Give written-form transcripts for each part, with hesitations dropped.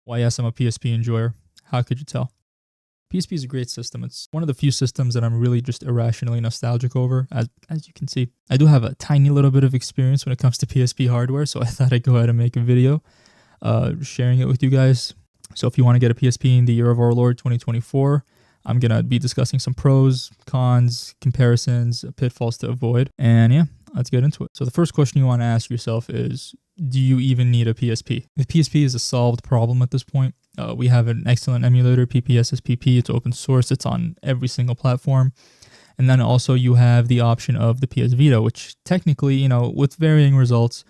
Why, yes, I'm a PSP enjoyer. How could you tell? PSP is a great system. It's one of the few systems that I'm really just irrationally nostalgic over. As you can see, I do have a tiny little bit of experience when it comes to PSP hardware, so I thought I'd go ahead and make a video sharing it with you guys. So if you want to get a PSP in the year of our Lord 2024, I'm going to be discussing some pros, cons, comparisons, pitfalls to avoid. And yeah, let's get into it. So the first question you want to ask yourself is, do you even need a PSP? The PSP is a solved problem at this point. We have an excellent emulator, PPSSPP. It's open source. It's on every single platform. And then also you have the option of the PS Vita, which technically, with varying results,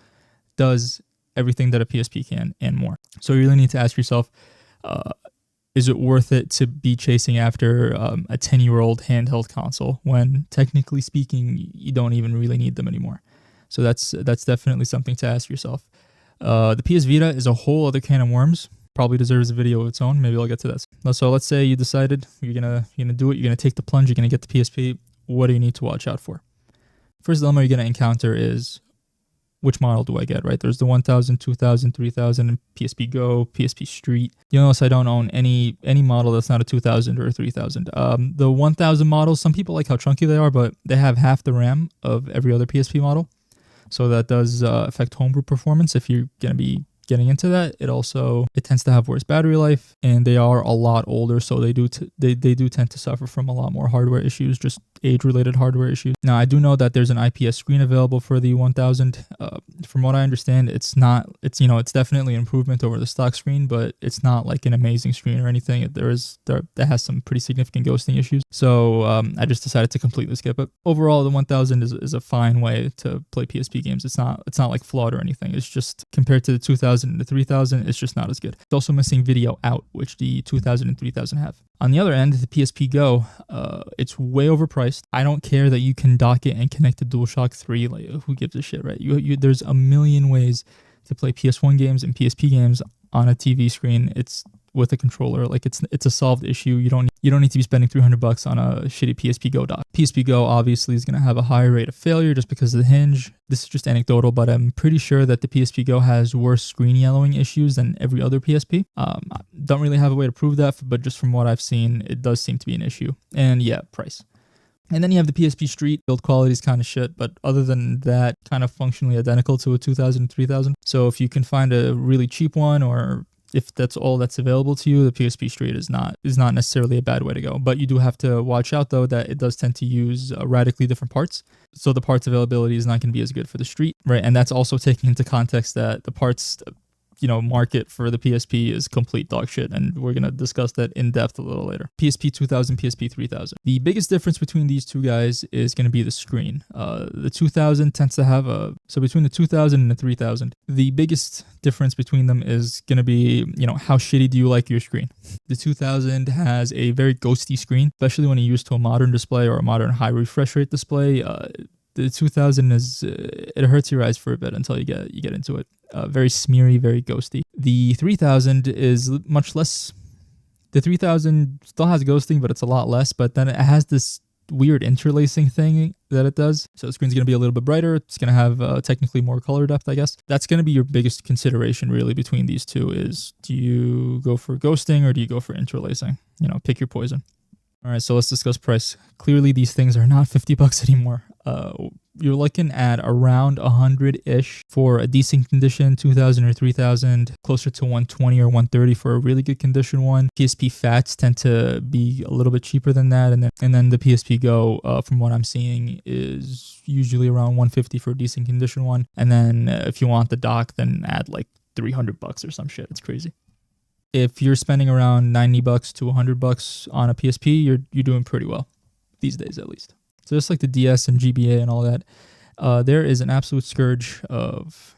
does everything that a PSP can and more. So you really need to ask yourself, is it worth it to be chasing after a 10-year-old handheld console when, technically speaking, you don't even really need them anymore? So that's definitely something to ask yourself. The PS Vita is a whole other can of worms. Probably deserves a video of its own. Maybe I'll get to this. So let's say you decided you're gonna do it. You're gonna take the plunge. You're gonna get the PSP. What do you need to watch out for? First dilemma you're gonna encounter is, which model do I get, right? There's the 1000, 2000, 3000, and PSP Go, PSP Street. You'll notice I don't own any model that's not a 2000 or a 3000. The 1000 models, some people like how chunky they are, but they have half the RAM of every other PSP model. So that does affect homebrew performance if you're going to be getting into that. It tends to have worse battery life, and they are a lot older, so they do tend to suffer from a lot more hardware issues, just age-related hardware issues. Now, I do know that there's an IPS screen available for the 1000. From what I understand, it's definitely an improvement over the stock screen, but it's not like an amazing screen or anything. That has some pretty significant ghosting issues. So I just decided to completely skip it. Overall, the 1000 is a fine way to play PSP games. It's not like flawed or anything. It's just compared to the 2000 and the 3000, it's just not as good. It's also missing video out, which the 2000 and 3000 have. On the other end, the PSP Go, it's way overpriced. I don't care that you can dock it and connect to DualShock 3. Like, who gives a shit, right? There's a million ways to play PS1 games and PSP games on a TV screen. It's with a controller. Like, it's a solved issue. You don't need to be spending $300 on a shitty PSP Go dock. PSP Go obviously is going to have a higher rate of failure just because of the hinge. This is just anecdotal, but I'm pretty sure that the PSP Go has worse screen yellowing issues than every other PSP. I don't really have a way to prove that, but just from what I've seen, it does seem to be an issue. And yeah, price. And then you have the PSP Street. Build quality is kind of shit, but other than that, kind of functionally identical to a 2000 and 3000. So if you can find a really cheap one, or if that's all that's available to you, the PSP Street is not necessarily a bad way to go. But you do have to watch out, though, that it does tend to use radically different parts. So the parts availability is not going to be as good for the Street, right? And that's also taking into context that the parts market for the PSP is complete dog shit, and we're going to discuss that in depth a little later. PSP 2000, PSP 3000. The biggest difference between these two guys is going to be the screen. The 2000 tends to have so between the 2000 and the 3000, the biggest difference between them is going to be, how shitty do you like your screen? The 2000 has a very ghosty screen, especially when you're used to a modern display or a modern high refresh rate display. The 2000 it hurts your eyes for a bit until you get into it. Very smeary, very ghosty. The 3000 is much less. The 3000 still has ghosting, but it's a lot less. But then it has this weird interlacing thing that it does. So the screen's going to be a little bit brighter. It's going to have technically more color depth, I guess. That's going to be your biggest consideration really between these two is, do you go for ghosting or do you go for interlacing? Pick your poison. All right, so let's discuss price. Clearly, these things are not $50 anymore. You're looking at around 100-ish for a decent condition, 2000 or 3000, closer to 120 or 130 for a really good condition one. PSP Fats tend to be a little bit cheaper than that, and then the PSP Go, from what I'm seeing, is usually around 150 for a decent condition one. And then if you want the dock, then add like $300 or some shit. It's crazy. If you're spending around $90 to $100 on a PSP, you're doing pretty well these days, at least. So just like the DS and GBA and all that, there is an absolute scourge of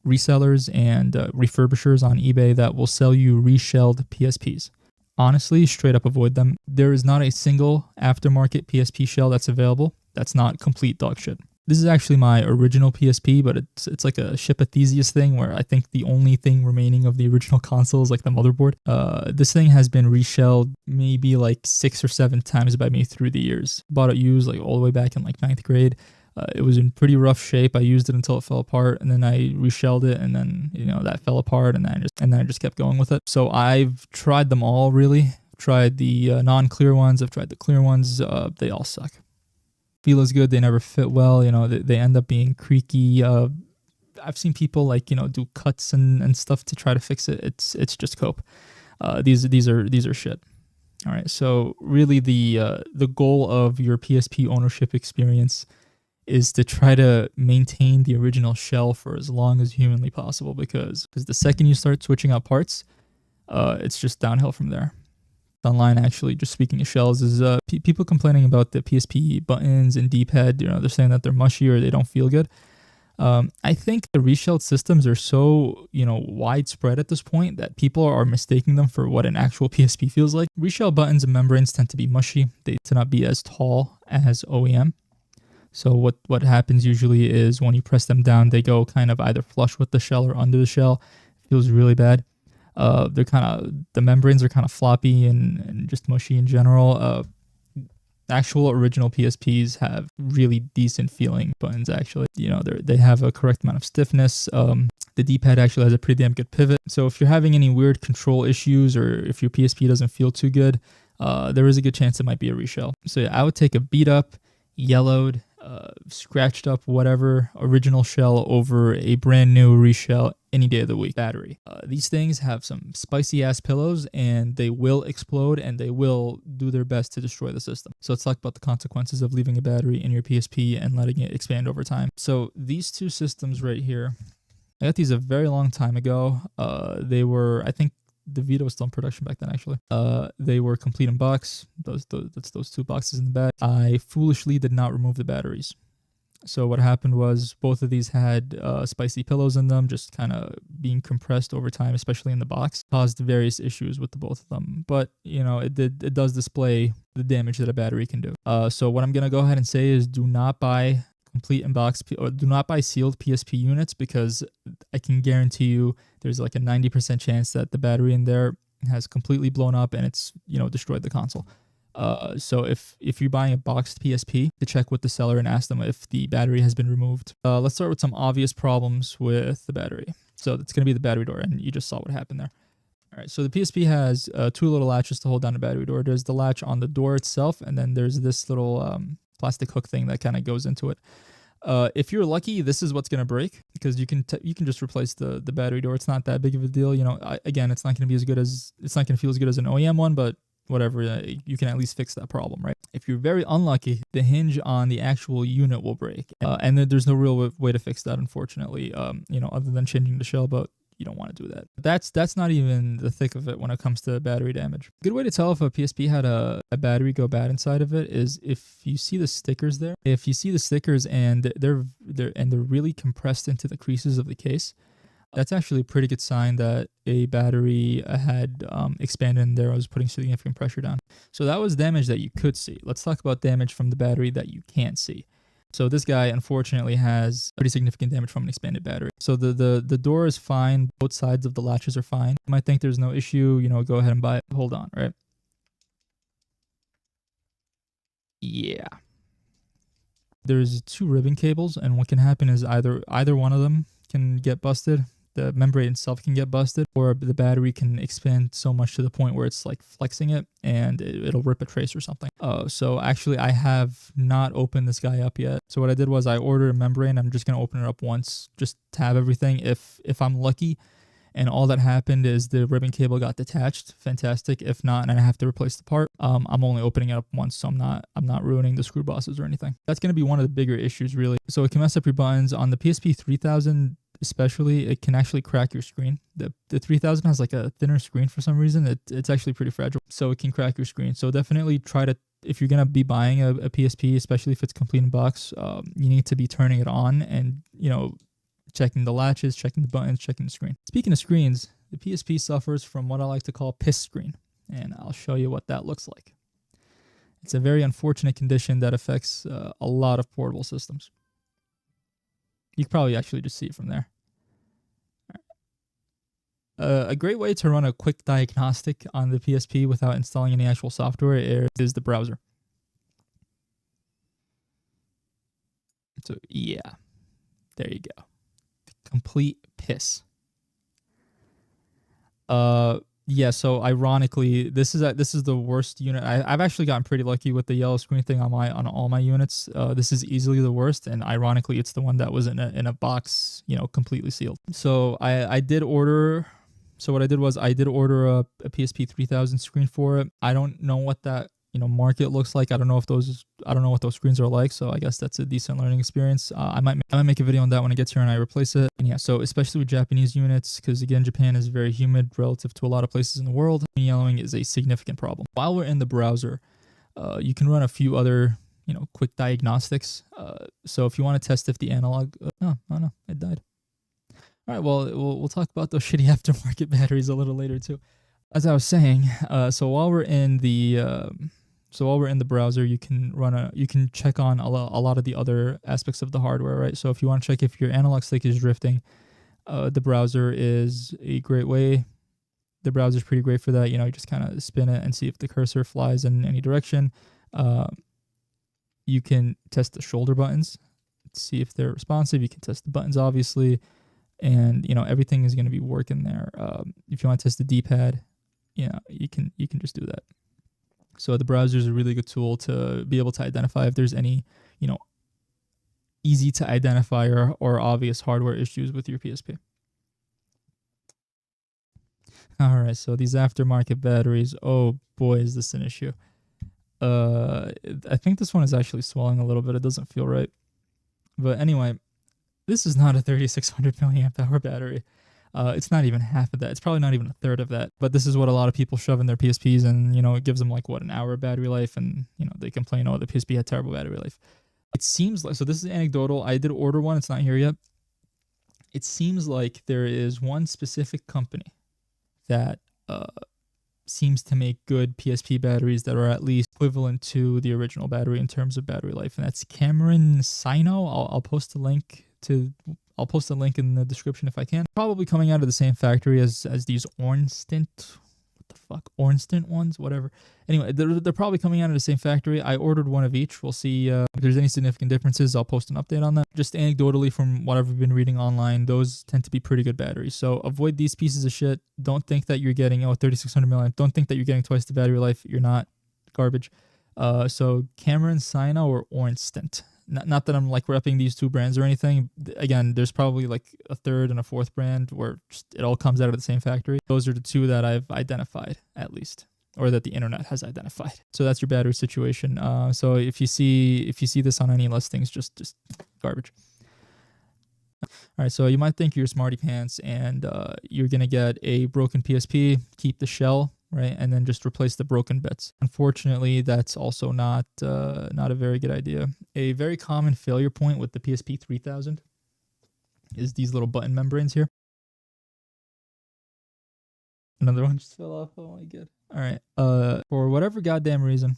resellers and refurbishers on eBay that will sell you reshelled PSPs. Honestly, straight up avoid them. There is not a single aftermarket PSP shell that's available that's not complete dog shit. This is actually my original PSP, but it's like a ship of Theseus thing where I think the only thing remaining of the original console is like the motherboard. This thing has been reshelled maybe like 6 or 7 times by me through the years. Bought it used like all the way back in like 9th grade. It was in pretty rough shape. I used it until it fell apart, and then I reshelled it, and then that fell apart, and then I just kept going with it. So I've tried them all really. Tried the non-clear ones. I've tried the clear ones. They all suck. Feel as good. They never fit well. They end up being creaky. I've seen people do cuts and stuff to try to fix it. It's just cope. These are shit. All right. So really, the goal of your PSP ownership experience is to try to maintain the original shell for as long as humanly possible, because the second you start switching out parts, it's just downhill from there. Online, actually, just speaking of shells, is people complaining about the PSP buttons and D-pad. They're saying that they're mushy or they don't feel good. I think the reshelled systems are so widespread at this point that people are mistaking them for what an actual PSP feels like. Reshell buttons and membranes tend to be mushy. They tend to not be as tall as OEM. So what happens usually is when you press them down, they go kind of either flush with the shell or under the shell. It feels really bad. The membranes are kind of floppy and just mushy in general. Actual original PSPs have really decent feeling buttons, actually. They have a correct amount of stiffness. The D-pad actually has a pretty damn good pivot. So if you're having any weird control issues or if your PSP doesn't feel too good, there is a good chance it might be a reshell. So yeah, I would take a beat up, yellowed, scratched up, whatever original shell over a brand new reshell any day of the week battery. These things have some spicy ass pillows, and they will explode, and they will do their best to destroy the system. So let's talk about the consequences of leaving a battery in your PSP and letting it expand over time. So these two systems right here, I got these a very long time ago. They were, I think, the Vita was still in production back then, actually. They were complete in box. That's those two boxes in the back. I foolishly did not remove the batteries. So what happened was both of these had spicy pillows in them, just kind of being compressed over time, especially in the box. Caused various issues with the both of them. But, it does display the damage that a battery can do. So what I'm going to go ahead and say is do not buy complete in box or do not buy sealed PSP units, because I can guarantee you there's like a 90% chance that the battery in there has completely blown up and it's destroyed the console. So if you're buying a boxed PSP, to check with the seller and ask them if the battery has been removed. Let's start with some obvious problems with the battery. So it's going to be the battery door, and you just saw what happened there. All right, so the PSP has two little latches to hold down the battery door. There's the latch on the door itself, and then there's this little plastic hook thing that kind of goes into it. If you're lucky, this is what's going to break, because you can just replace the battery door. It's not that big of a deal. Again, it's not going to be as good as, it's not going to feel as good as an OEM one, but whatever, you can at least fix that problem, right? If you're very unlucky, the hinge on the actual unit will break, and then there's no real way to fix that, unfortunately. Other than changing the shell, but you don't want to do that. That's not even the thick of it when it comes to battery damage. A good way to tell if a PSP had a battery go bad inside of it is if you see the stickers there. If you see the stickers and they're really compressed into the creases of the case, that's actually a pretty good sign that a battery had expanded and there was putting significant pressure down. So that was damage that you could see. Let's talk about damage from the battery that you can't see. So this guy, unfortunately, has pretty significant damage from an expanded battery. So the door is fine. Both sides of the latches are fine. You might think there's no issue. Go ahead and buy it. Hold on, right? Yeah. There's two ribbon cables, and what can happen is either one of them can get busted. The membrane itself can get busted, or the battery can expand so much to the point where it's like flexing it and it'll rip a trace or something. So actually I have not opened this guy up yet. So what I did was I ordered a membrane. I'm just going to open it up once just to have everything. If I'm lucky and all that happened is the ribbon cable got detached, fantastic. If not, and I have to replace the part, I'm only opening it up once, so I'm not ruining the screw bosses or anything. That's going to be one of the bigger issues, really. So it can mess up your buttons. On the PSP 3000 especially, it can actually crack your screen. The 3000 has like a thinner screen for some reason. It's actually pretty fragile, so it can crack your screen. So definitely try to, if you're going to be buying a PSP, especially if it's complete in box, you need to be turning it on and, checking the latches, checking the buttons, checking the screen. Speaking of screens, the PSP suffers from what I like to call piss screen, and I'll show you what that looks like. It's a very unfortunate condition that affects a lot of portable systems. You can probably actually just see it from there. A great way to run a quick diagnostic on the PSP without installing any actual software is the browser. So yeah, there you go. Complete piss. Yeah, so ironically, this is the worst unit. I've actually gotten pretty lucky with the yellow screen thing on all my units. This is easily the worst, and ironically, it's the one that was in a box, completely sealed. So I did order. So what I did was I did order a PSP 3000 screen for it. I don't know what that market looks like. I don't know what those screens are like. So I guess that's a decent learning experience. I might make a video on that when it gets here and I replace it. And yeah, so especially with Japanese units, because again, Japan is very humid relative to a lot of places in the world. Yellowing is a significant problem. While we're in the browser, you can run a few other quick diagnostics. So if you want to test if the analog, no, it died. All right, well, we'll talk about those shitty aftermarket batteries a little later too. As I was saying, so while we're in the browser, you can check on a lot of the other aspects of the hardware, right? So if you want to check if your analog stick is drifting, the browser is a great way. The browser is pretty great for that. You just kind of spin it and see if the cursor flies in any direction. You can test the shoulder buttons, see if they're responsive. You can test the buttons, obviously, and everything is going to be working there. If you want to test the D-pad, you can just do that. So the browser is a really good tool to be able to identify if there's any, easy to identify or obvious hardware issues with your PSP. All right, so these aftermarket batteries, oh boy, is this an issue. I think this one is actually swelling a little bit. It doesn't feel right. But anyway, this is not a 3600 milliamp hour battery. It's not even half of that. It's probably not even a third of that. But this is what a lot of people shove in their PSPs, and it gives them an hour battery life, and they complain, oh, the PSP had terrible battery life. It seems like, so this is anecdotal. I did order one. It's not here yet. It seems like there is one specific company that seems to make good PSP batteries that are at least equivalent to the original battery in terms of battery life, and that's Cameron Sino. I'll post a link in the description if I can. Probably coming out of the same factory as these Ornstein. What the fuck? Ornstein ones? Whatever. Anyway, they're probably coming out of the same factory. I ordered one of each. We'll see if there's any significant differences. I'll post an update on that. Just anecdotally from what I've been reading online, those tend to be pretty good batteries. So avoid these pieces of shit. Don't think that you're getting 3600 milliamp. Don't think that you're getting twice the battery life. You're not. Garbage. So Cameron Sino or Ornstein. Not that I'm repping these two brands or anything. Again, there's probably a third and a fourth brand where it all comes out of the same factory. Those are the two that I've identified, at least, or that the internet has identified. So that's your battery situation. So if you see this on any listings, just garbage. All right, so you might think you're smarty pants and you're gonna get a broken PSP, keep the shell, right, and then just replace the broken bits. Unfortunately, that's also not a very good idea. A very common failure point with the PSP 3000 is these little button membranes here. Another one just fell off. Oh my god. All right. For whatever goddamn reason,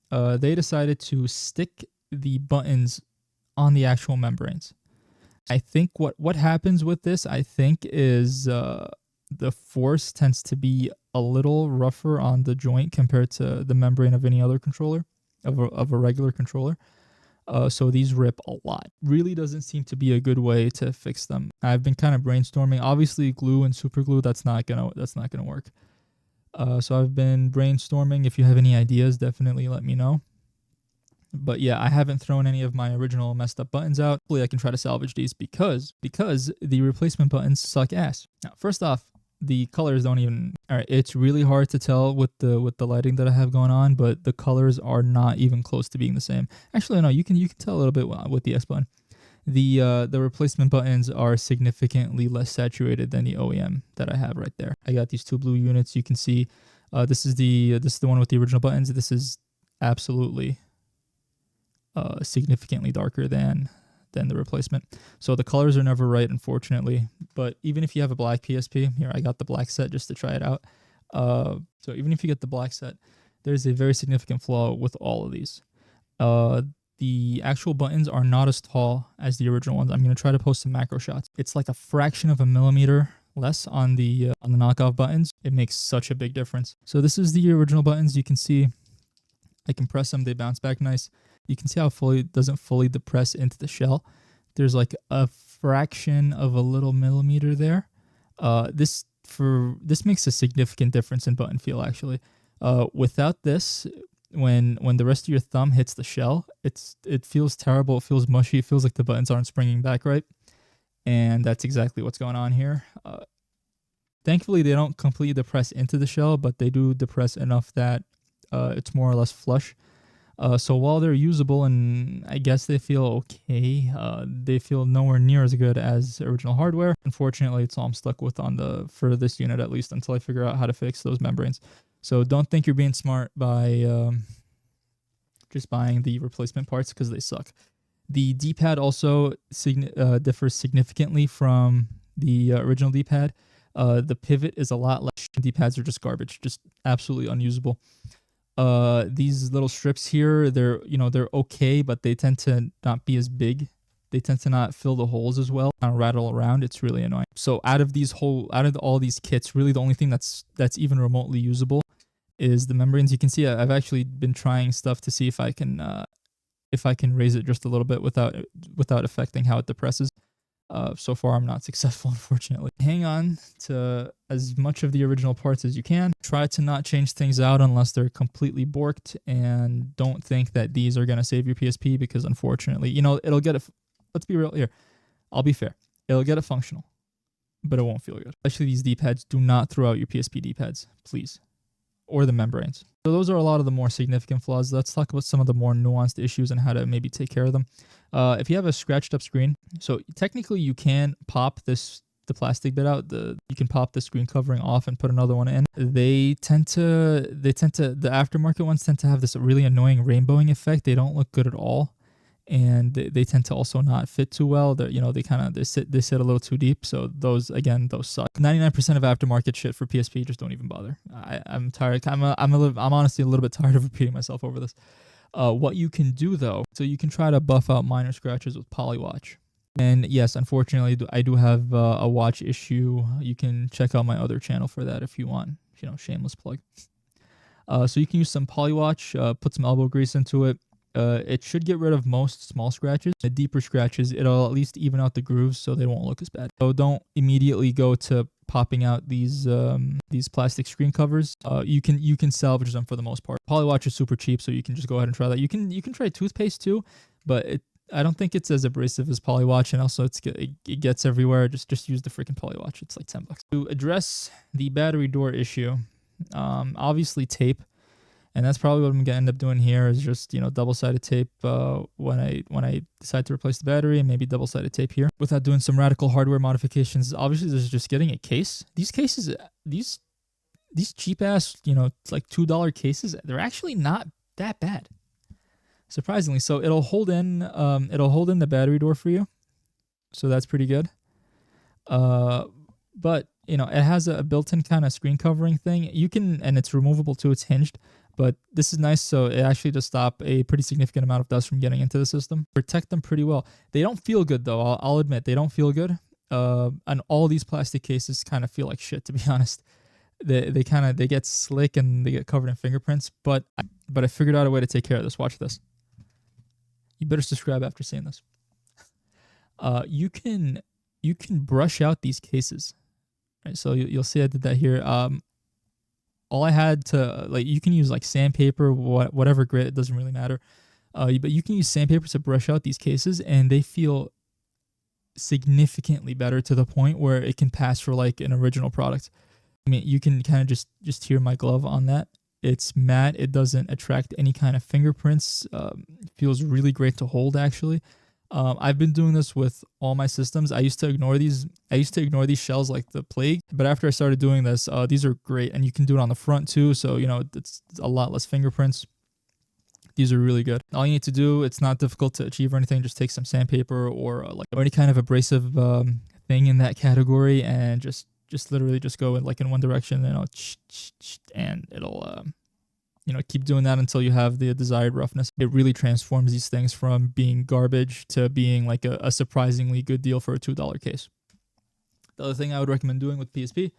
they decided to stick the buttons on the actual membranes. I think what happens with this, I think, is the force tends to be a little rougher on the joint compared to the membrane of any other controller, of a regular controller. So these rip a lot. Really doesn't seem to be a good way to fix them. I've been kind of brainstorming. Obviously, glue and super glue, that's not gonna work. So I've been brainstorming. If you have any ideas, definitely let me know. But yeah, I haven't thrown any of my original messed up buttons out. Hopefully I can try to salvage these because the replacement buttons suck ass. Now, first off, the colors don't even, all right, it's really hard to tell with the lighting that I have going on, but the colors are not even close to being the same. Actually, no, you can tell a little bit with the S button. The replacement buttons are significantly less saturated than the OEM that I have right there. I got these two blue units. You can see this is the one with the original buttons. This is absolutely significantly darker than the replacement. So the colors are never right, unfortunately. But even if you have a black PSP, here I got the black set just to try it out. So even if you get the black set, there's a very significant flaw with all of these. The actual buttons are not as tall as the original ones. I'm going to try to post some macro shots. It's like a fraction of a millimeter less on the knockoff buttons. It makes such a big difference. So this is the original buttons. You can see I can press them, they bounce back nice. You can see how it doesn't fully depress into the shell. There's like a fraction of a little millimeter there. This makes a significant difference in button feel actually. Without this, when the rest of your thumb hits the shell, it feels terrible. It feels mushy. It feels like the buttons aren't springing back right, and that's exactly what's going on here. Thankfully, they don't completely depress into the shell, but they do depress enough that it's more or less flush. So while they're usable and I guess they feel okay, they feel nowhere near as good as original hardware. Unfortunately, it's all I'm stuck with for this unit at least until I figure out how to fix those membranes. So don't think you're being smart by just buying the replacement parts because they suck. The D-pad also differs significantly from the original D-pad. The pivot is a lot less. D-pads are just garbage, just absolutely unusable. These little strips here, they're okay, but they tend to not be as big. They tend to not fill the holes as well, kind of rattle around. It's really annoying. So out of all these kits, really the only thing that's even remotely usable is the membranes. You can see I've actually been trying stuff to see if I can raise it just a little bit without affecting how it depresses. So far, I'm not successful, unfortunately. Hang on to as much of the original parts as you can. Try to not change things out unless they're completely borked, and don't think that these are going to save your PSP because, unfortunately, it'll get it. Let's be real here. I'll be fair. It'll get it functional, but it won't feel good. Especially these D-pads. Do not throw out your PSP D-pads, please. Or the membranes. So those are a lot of the more significant flaws. Let's talk about some of the more nuanced issues and how to maybe take care of them. If you have a scratched up screen, so technically you can pop the plastic bit out. You can pop the screen covering off and put another one in. The aftermarket ones tend to have this really annoying rainbowing effect. They don't look good at all. And they tend to also not fit too well. They sit a little too deep. So those suck. 99% of aftermarket shit for PSP just don't even bother. I'm tired. I'm honestly a little bit tired of repeating myself over this. What you can do though, so you can try to buff out minor scratches with Polywatch. And yes, unfortunately, I do have a watch issue. You can check out my other channel for that if you want. Shameless plug. So you can use some Polywatch, put some elbow grease into it. It should get rid of most small scratches. The deeper scratches, it'll at least even out the grooves so they won't look as bad. So don't immediately go to popping out these plastic screen covers. You can salvage them for the most part. Polywatch is super cheap, so you can just go ahead and try that. You can try toothpaste too, but I don't think it's as abrasive as Polywatch, and also it gets everywhere. Just use the freaking Polywatch. It's like $10. To address the battery door issue, obviously tape. And that's probably what I'm gonna end up doing here is just double-sided tape when I decide to replace the battery, and maybe double-sided tape here without doing some radical hardware modifications. Obviously, there's just getting a case. These cases, these cheap ass like $2 cases, they're actually not that bad, surprisingly. So it'll hold in the battery door for you, so that's pretty good. But it has a built-in kind of screen covering thing. And it's removable too. It's hinged. But this is nice, so it actually does stop a pretty significant amount of dust from getting into the system. Protect them pretty well. They don't feel good, though. I'll admit, they don't feel good. And all these plastic cases kind of feel like shit, to be honest. They get slick and they get covered in fingerprints. But I figured out a way to take care of this. Watch this. You better subscribe after seeing this. You can brush out these cases. Right, so you'll see I did that here. All I had to, you can use sandpaper, whatever grit, it doesn't really matter. But you can use sandpaper to brush out these cases, and they feel significantly better to the point where it can pass for an original product. I mean, you can kind of just hear my glove on that. It's matte. It doesn't attract any kind of fingerprints. It feels really great to hold, actually. I've been doing this with all my systems. I used to ignore these shells like the plague, but after I started doing this, these are great, and you can do it on the front too. So it's a lot less fingerprints. These are really good. All you need to do, it's not difficult to achieve or anything. Just take some sandpaper or any kind of abrasive thing in that category, and just literally just go in one direction, and it'll keep doing that until you have the desired roughness. It really transforms these things from being garbage to being a surprisingly good deal for a $2 case. The other thing I would recommend doing with PSP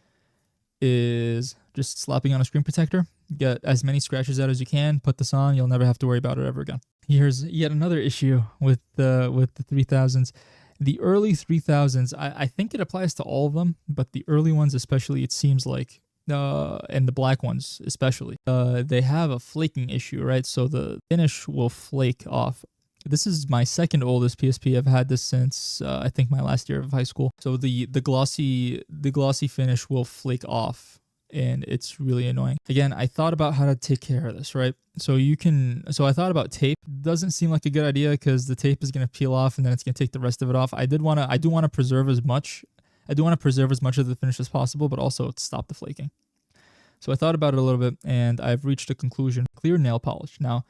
is just slapping on a screen protector. Get as many scratches out as you can, put this on, you'll never have to worry about it ever again. Here's yet another issue with the 3000s. The early 3000s, I think it applies to all of them, but the early ones especially, it seems like, and the black ones especially, they have a flaking issue, right? So the finish will flake off. This is my second oldest PSP. I've had this since I think my last year of high school. So the glossy finish will flake off, and it's really annoying. Again, I thought about how to take care of this, right? So I thought about tape. Doesn't seem like a good idea because the tape is going to peel off and then it's going to take the rest of it off. I do want to preserve as much of the finish as possible, but also stop the flaking. So I thought about it a little bit, and I've reached a conclusion. Clear nail polish. Now,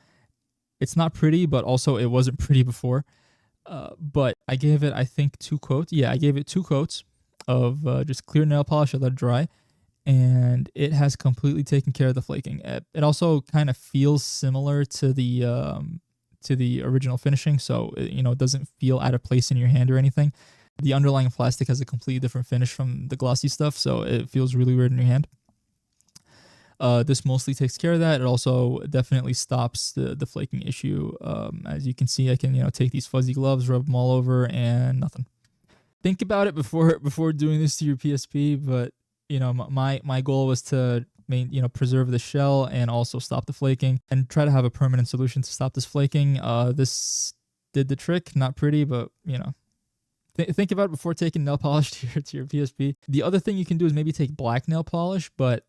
it's not pretty, but also it wasn't pretty before. But I gave it, I think, 2 coats. Yeah, I gave it 2 coats of just clear nail polish. I let it dry, and it has completely taken care of the flaking. It also kind of feels similar to the original finishing, so it doesn't feel out of place in your hand or anything. The underlying plastic has a completely different finish from the glossy stuff, so it feels really weird in your hand. This mostly takes care of that. It also definitely stops the flaking issue. As you can see, I can take these fuzzy gloves, rub them all over, and nothing. Think about it before doing this to your PSP, but my goal was to preserve the shell and also stop the flaking and try to have a permanent solution to stop this flaking. This did the trick. Not pretty, but think about it before taking nail polish to your PSP. The other thing you can do is maybe take black nail polish, but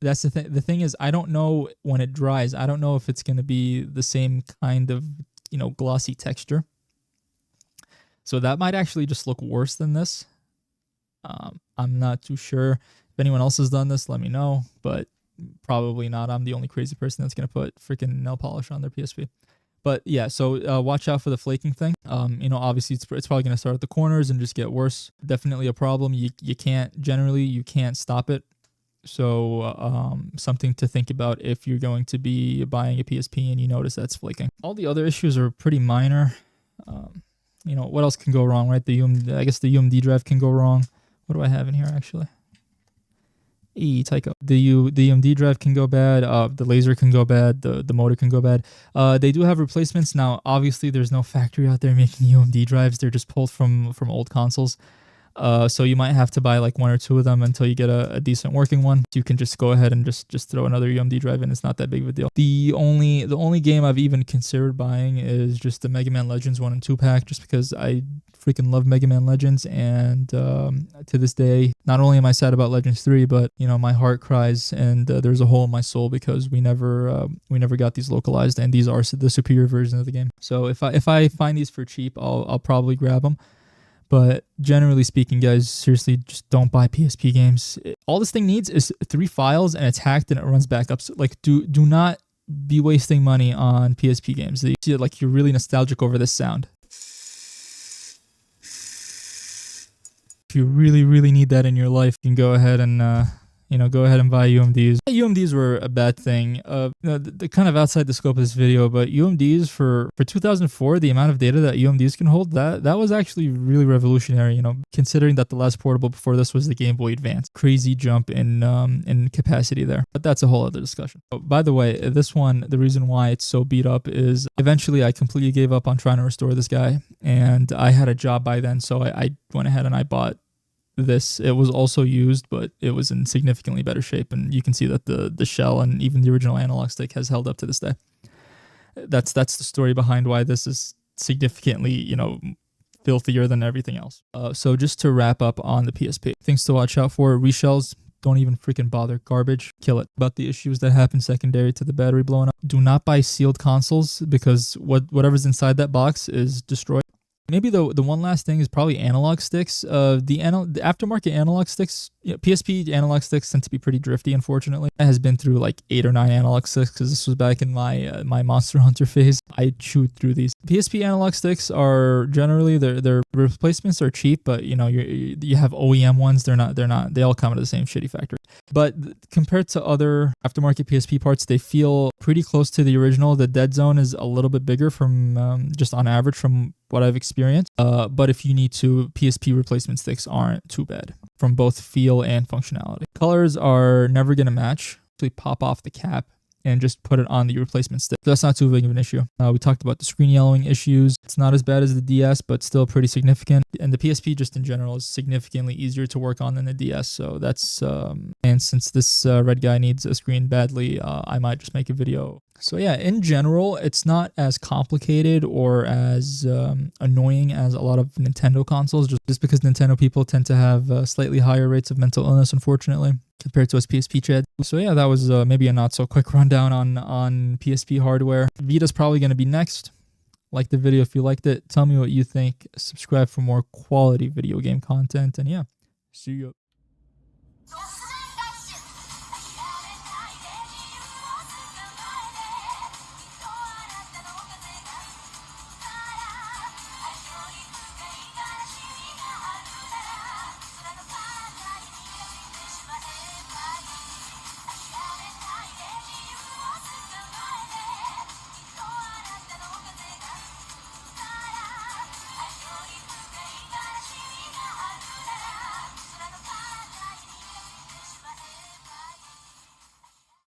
that's the thing. The thing is, I don't know when it dries. I don't know if it's going to be the same kind of glossy texture. So that might actually just look worse than this. I'm not too sure. If anyone else has done this, let me know, but probably not. I'm the only crazy person that's going to put freaking nail polish on their PSP. But yeah, so watch out for the flaking thing. Obviously it's probably going to start at the corners and just get worse. Definitely a problem. You can't stop it. So something to think about if you're going to be buying a PSP and you notice that's flaking. All the other issues are pretty minor. What else can go wrong, right? I guess the UMD drive can go wrong. What do I have in here, actually? Tycho. The UMD drive can go bad. The laser can go bad. The motor can go bad. They do have replacements. Now, obviously, there's no factory out there making UMD drives. They're just pulled from old consoles. So you might have to buy like 1 or 2 of them until you get a decent working one. You can just go ahead and just throw another UMD drive in. It's not that big of a deal. The only game I've even considered buying is just the Mega Man Legends 1 and 2 pack, just because I freaking love Mega Man Legends, and to this day, not only am I sad about Legends 3, but my heart cries, and there's a hole in my soul because we never got these localized, and these are the superior version of the game. So if I find these for cheap, I'll probably grab them. But generally speaking, guys, seriously, just don't buy PSP games. All this thing needs is 3 files, and it's hacked, and it runs backup. So, do not be wasting money on PSP games. You see, you're really nostalgic over this sound. If you really, really need that in your life, you can go ahead and buy UMDs. UMDs were a bad thing. They're kind of outside the scope of this video, but UMDs for 2004, the amount of data that UMDs can hold, that was actually really revolutionary. Considering that the last portable before this was the Game Boy Advance. Crazy jump in capacity there. But that's a whole other discussion. Oh, by the way, this one, the reason why it's so beat up is eventually I completely gave up on trying to restore this guy, and I had a job by then, so I went ahead and I bought this. It was also used, but it was in significantly better shape, and you can see that the shell and even the original analog stick has held up to this day. That's the story behind why this is significantly filthier than everything else. So just to wrap up on the PSP, things to watch out for: reshells. Don't even freaking bother. Garbage. Kill it. About the issues that happen secondary to the battery blowing up. Do not buy sealed consoles, because whatever's inside that box is destroyed. Maybe the one last thing is probably analog sticks. The aftermarket analog sticks, PSP analog sticks tend to be pretty drifty, unfortunately. I has been through like 8 or 9 analog sticks because this was back in my Monster Hunter phase. I chewed through these. PSP analog sticks are generally their replacements are cheap, but you have OEM ones. They're not. They all come out of the same shitty factory. But compared to other aftermarket PSP parts, they feel pretty close to the original. The dead zone is a little bit bigger from just on average from what I've experienced. But if you need to, PSP replacement sticks aren't too bad from both feel feel and functionality. Colors are never going to match. Actually pop off the cap and just put it on the replacement stick. That's not too big of an issue. We talked about the screen yellowing issues. It's not as bad as the DS, but still pretty significant. And the PSP just in general is significantly easier to work on than the DS. So that's, and since this red guy needs a screen badly, I might just make a video. So yeah, in general, it's not as complicated or as annoying as a lot of Nintendo consoles, just because Nintendo people tend to have slightly higher rates of mental illness, unfortunately, compared to us PSP Chad. So yeah, that was maybe a not so quick rundown on PSP hardware. Vita's probably going to be next. Like the video if you liked it. Tell me what you think. Subscribe for more quality video game content. And yeah, see you.